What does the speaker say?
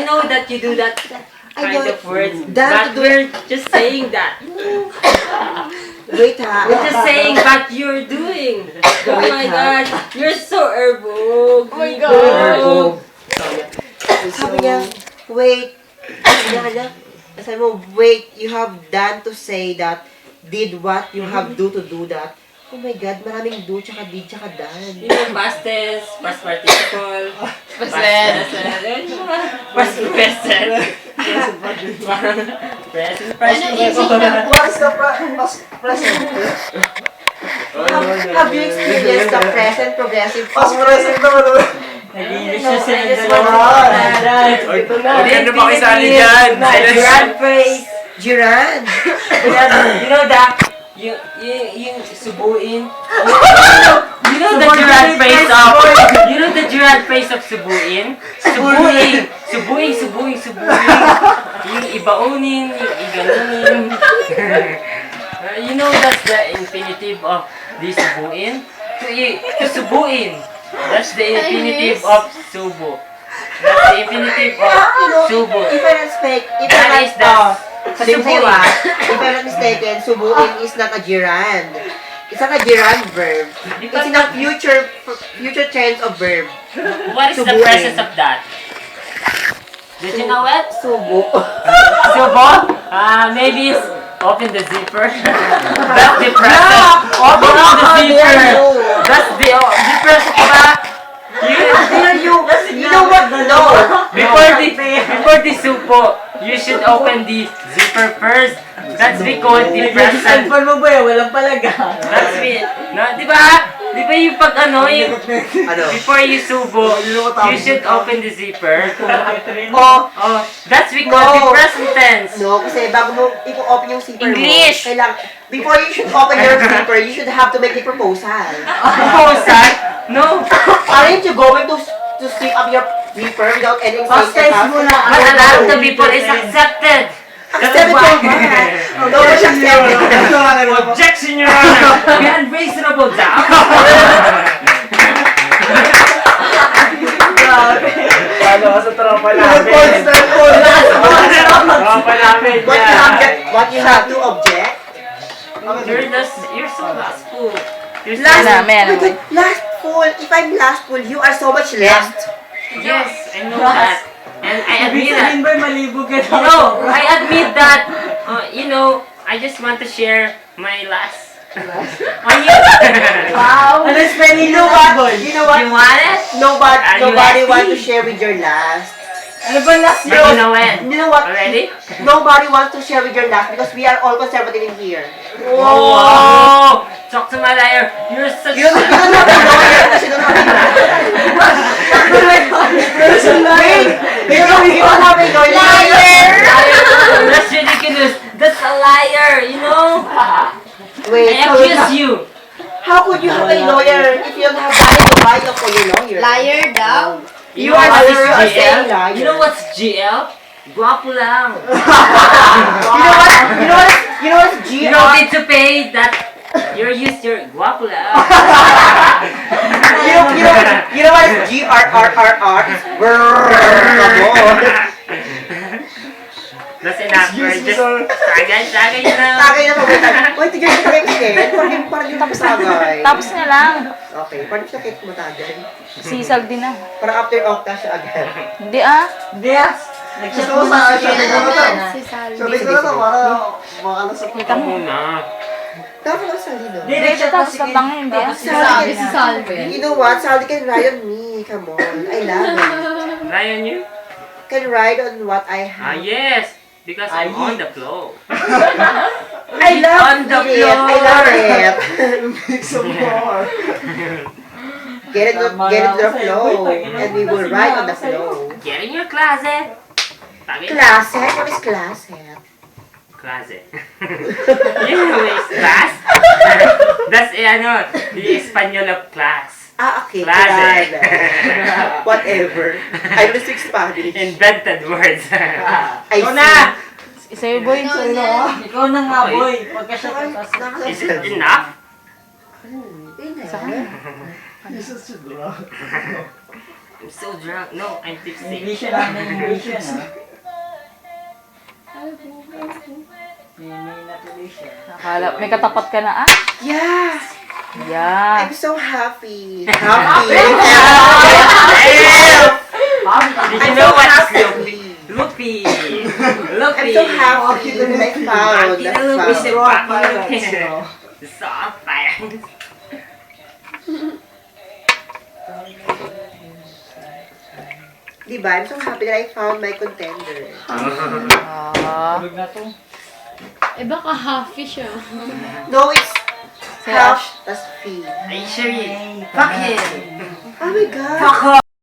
know that you do that kind of words, That but we're just saying that. Wait ha. We're just saying what you're doing. Oh my God, you're so herbog. Oh my God. Sabi niya, wait. Sabi mo, wait, you have done to say that, did what you have do to do that. Oh my God, maraming do, tsaka did, tsaka done. You know, past tense, past participle, past present, present, present participle. What is the past present? Have you experienced the present progressive Past form? present naman. Nag-English na sila. Ito na. Huwag ka na makisali dyan. Gerard phrase. Jiran. You know that? Yung subuin. You know the Gerard phrase of, you know the Gerard phrase of subuin? Subuin. Subuin. Yung ibaunin, yung iganunin. You know that's the infinitive of the subuin? To subuin. That's the infinitive of subo. That's the infinitive of subo. If I'm not That is the subuin. If I'm not mistaken, subuin is not a gerund. It's not a gerund verb. It's in a future tense of verb. What is the Subuin. presence of that? Did you know it? Subo. Subo? Maybe it's open the zipper. That's the present. Open the zipper. That's the zipper back. You know what? No. Before the supo, you should open the zipper first. That's we call the present. Cellphone mo ba yan? Walang palaga. That's me. No, di ba? Di ba yung pag yung before you subo, you should open the zipper. Oh, That's we call the No. present tense. no, kasi bago mo i-open yung zipper English. mo, kailangan, before you should open your zipper, you should have to make a proposal. Proposal? No. Aren't you going to strip up your zipper without any Past tense mo na. But a lot of the people is accepted. Accept it for what? No, it's accepted. Objection, Your Honor. We are unreasonable doubt. Ano ka sa tropa namin? Tropa namin What you have to object? You're so lustful. You're so Last, lustful. oh my God, last full. If I'm last full, you are so much left. Yes, I know that. And I admit Ibig that. sabihin ba malibog ka You know, I admit that. I just want to share my last. On you. Wow. Ano spelling You know mo, what? boy? You know what? You want it? Are you Nobody happy? want to share with your last. Ano ba last But you know it. You know what? Already? Nobody wants to share with your last because we are all conservative in here. Whoa! Talk to my liar. You're such. You don't have a lawyer kasi you don't have Wait! You don't have a lawyer. Liar! That's ridiculous. That's a liar, you know? Wait, I accuse you. how could you have a lawyer if you don't have money to buy up for your lawyer? Liar daw. You are know saying what's GL? liar. You know what's GL? Guwapo lang. You know what's GR? You don't need to pay that. You're used to guwapo lang. You know what is GRRRR? It's That's enough. We're just tagay you know. Tagay na pagkita. Wait, tigil ka kayo. Parang yung tapos tagay. Tapos na lang. Okay, parang siya kahit matagay. Sisag din na. Parang after octa siya agad. Hindi ah. Yes! Nagsasabi ko sa akin. Si Salvi. Sabi ko na to, para makalasap ko. Kita mo. Muna. Tapos lang sa lino. Hindi siya tapos na bangin. Hindi ah. Si Salvi. You know what? Salvi can ride on me. Come on. I love it. Ryan, you? Can ride on what I have. Yes. Because I'm on the flow. I love On the it. floor. I love it. Make some more. Get into the flow. And we will ride on the flow. Get in your closet. Tagay. Closet? What is closet? Closet. You know it's class? That's the Espanol of class. Ah, okay. Closet. Whatever. I will speak Spanish. Invented words. I Ikaw see. na! Sa'yo boy. Ikaw na nga, boy. Pagka siya Is it enough? Jesus, siguro. I'm so drunk. No, I'm tipsy. English yan ah. English yan ah. May natuloy siya. Nakala, may katapat ka na ah. Yeah! Yeah. I'm so happy. Happy. Did you know what is happy. Loopy? I'm Loopy. so happy that I found Auntie that Loopy is found. so fire. Diba? I'm so happy that I found my contender. Ah. Tulog na to. Eh baka happy siya. No, it's Si half, tas fee. Are you sure? Fuck him. Oh my God. Fuck off.